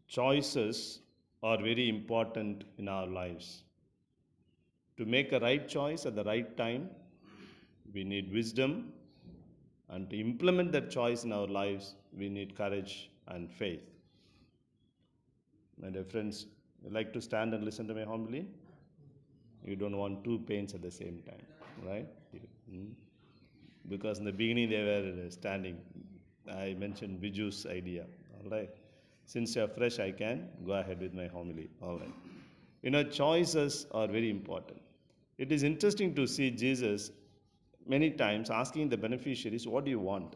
Choices are very important in our lives. To make a right choice at the right time, we need wisdom, and to implement that choice in our lives, we need courage and faith. My dear friends, you like to stand and listen to my homily? You don't want two pains at the same time, right? Hmm. Because in the beginning they were standing. I mentioned Biju's idea. All right. Since you are fresh, I can go ahead with my homily. All right. Choices are very important. It is interesting to see Jesus many times asking the beneficiaries, "What do you want?"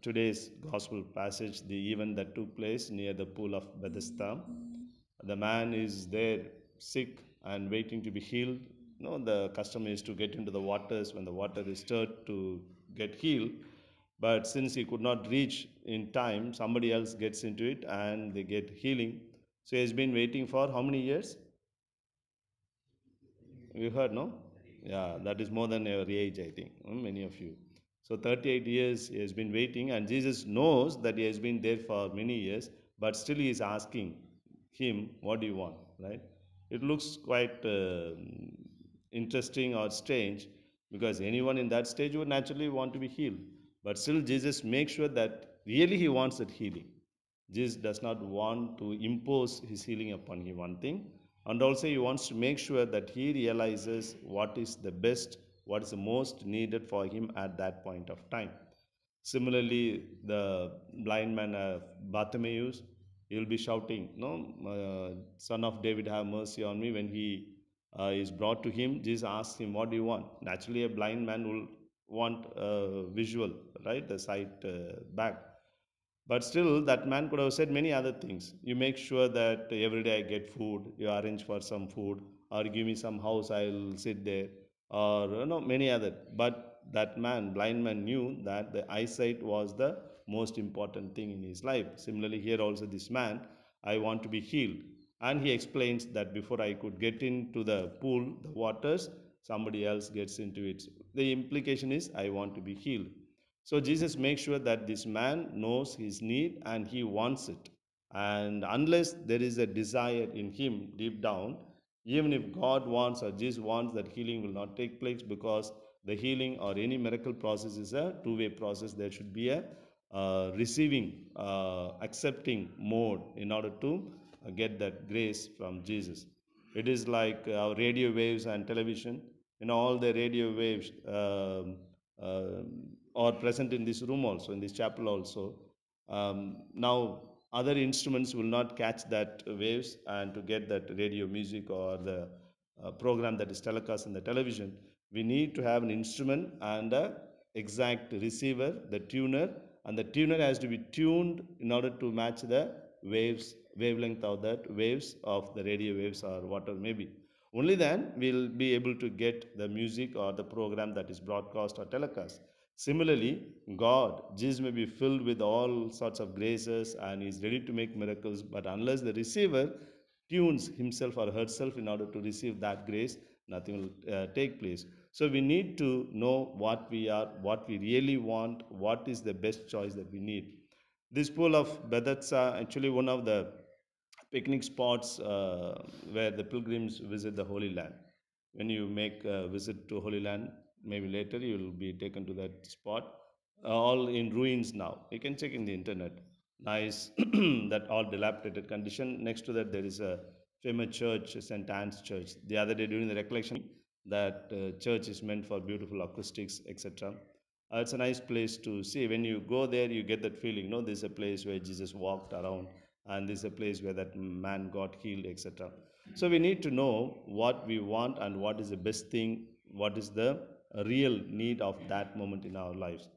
Today's gospel passage, the event that took place near the pool of Bethesda, the man is there sick and waiting to be healed. The custom is to get into the waters when the water is stirred to get healed. But since he could not reach in time, somebody else gets into it and they get healing. So he has been waiting for how many years? You heard, no? Yeah, that is more than your age, I think, many of you. So 38 years he has been waiting, and Jesus knows that he has been there for many years, but still he is asking him, "What do you want?" Right? It looks quite interesting or strange because anyone in that stage would naturally want to be healed. But still, Jesus makes sure that really he wants that healing. Jesus does not want to impose his healing upon him, one thing. And also, he wants to make sure that he realizes what is the best, what is the most needed for him at that point of time. Similarly, the blind man Bartimaeus, he will be shouting, "No, Son of David, have mercy on me." When he is brought to him, Jesus asks him, "What do you want?" Naturally, a blind man will want visual, right? The sight back. But still, that man could have said many other things. You make sure that every day I get food, you arrange for some food, or give me some house, I'll sit there, or many other. But that man, blind man, knew that the eyesight was the most important thing in his life. Similarly, here also, this man, I want to be healed. And he explains that before I could get into the pool, the waters, somebody else gets into it. The implication is, I want to be healed. So Jesus makes sure that this man knows his need and he wants it. And unless there is a desire in him deep down, even if God wants or Jesus wants, that healing will not take place, because the healing or any miracle process is a two-way process. There should be a receiving, accepting mode in order to get that grace from Jesus. It is like our radio waves and television. All the radio waves are present in this room also, in this chapel also. Now, other instruments will not catch that waves and to get that radio music or the program that is telecast in the television. We need to have an instrument and a exact receiver, the tuner, and the tuner has to be tuned in order to match the wavelength of that waves of the radio waves or whatever may be. Only then we'll be able to get the music or the program that is broadcast or telecast. Similarly, God, Jesus may be filled with all sorts of graces and is ready to make miracles, but unless the receiver tunes himself or herself in order to receive that grace, nothing will take place. So we need to know what we are, what we really want, what is the best choice that we need. This pool of Bethesda, actually one of the picnic spots where the pilgrims visit the Holy Land. When you make a visit to Holy Land, maybe later you will be taken to that spot. All in ruins now. You can check in the internet. Nice, that all dilapidated condition. Next to that, there is a famous church, St. Anne's Church. The other day during the recollection, that church is meant for beautiful acoustics, etc. It's a nice place to see. When you go there, you get that feeling. No, this is a place where Jesus walked around, and this is a place where that man got healed, etc. So we need to know what we want and what is the best thing, what is the real need of that moment in our lives.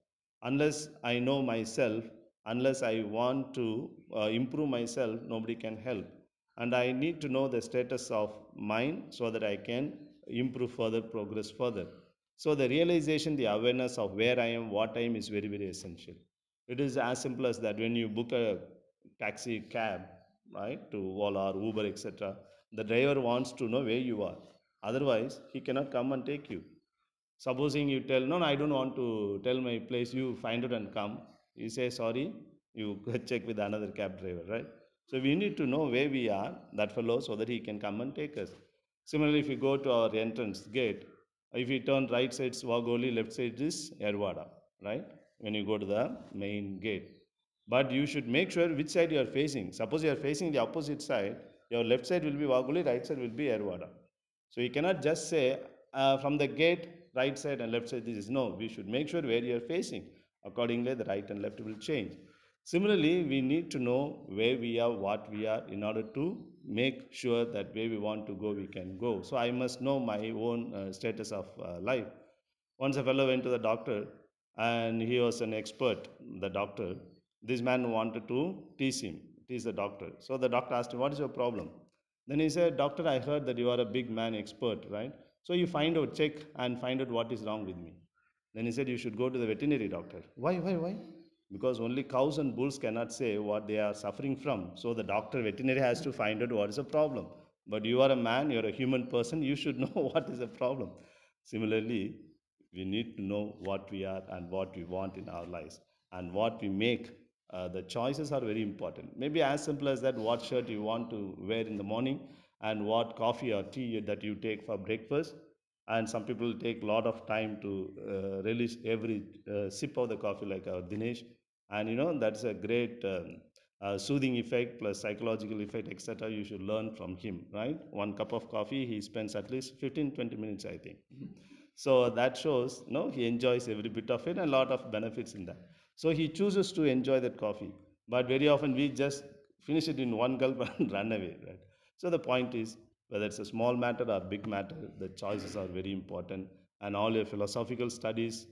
Unless I know myself, unless I want to improve myself, nobody can help. And I need to know the status of mine so that I can improve further, progress further. So the realization, the awareness of where I am, what I am is very, very essential. It is as simple as that. When you book a taxi cab, right, to Ola or Uber, etc., the driver wants to know where you are. Otherwise, he cannot come and take you. Supposing you tell, "No, no, I don't want to tell my place, you find it and come." You say, "Sorry," you check with another cab driver, right? So we need to know where we are, that fellow, so that he can come and take us. Similarly, if we go to our entrance gate, if we turn right side is Wagoli, left side is Erwada, right? When you go to the main gate. But you should make sure which side you are facing. Suppose you are facing the opposite side, your left side will be Wagoli, right side will be Erwada. So you cannot just say from the gate, right side and left side, this is no. We should make sure where you are facing. Accordingly, the right and left will change. Similarly, we need to know where we are, what we are, in order to make sure that where we want to go, we can go. So I must know my own status of life. Once a fellow went to the doctor and he was an expert, the doctor. This man wanted to tease the doctor. So the doctor asked him, what is your problem? Then he said, Doctor, I heard that you are a big man expert, right? So you find out, check and find out what is wrong with me. Then he said, you should go to the veterinary doctor. Why? Because only cows and bulls cannot say what they are suffering from. So the doctor, veterinary, has to find out what is the problem. But you are a man, you are a human person, you should know what is the problem. Similarly, we need to know what we are and what we want in our lives and what we make. The choices are very important. Maybe as simple as that, what shirt you want to wear in the morning and what coffee or tea that you take for breakfast. And some people take a lot of time to release every sip of the coffee, like our Dinesh. And that's a great soothing effect plus psychological effect, etc. You should learn from him, right? One cup of coffee, he spends at least 15-20 minutes, I think. So that shows, he enjoys every bit of it and a lot of benefits in that. So he chooses to enjoy that coffee. But very often we just finish it in one gulp and run away, right? So the point is, whether it's a small matter or big matter, the choices are very important. And all your philosophical studies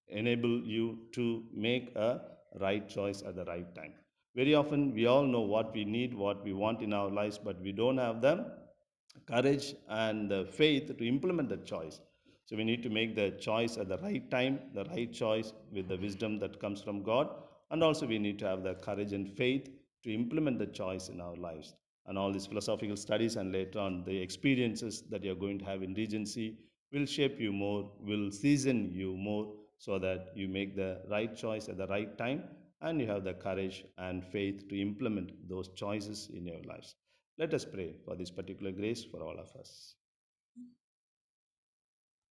enable you to make a right choice at the right time. Very often, we all know what we need, what we want in our lives, but we don't have the courage and the faith to implement the choice. So we need to make the choice at the right time, the right choice with the wisdom that comes from God. And also, we need to have the courage and faith to implement the choice in our lives. And all these philosophical studies and later on the experiences that you're going to have in Regency will shape you more, will season you more, so that you make the right choice at the right time and you have the courage and faith to implement those choices in your lives. Let us pray for this particular grace for all of us.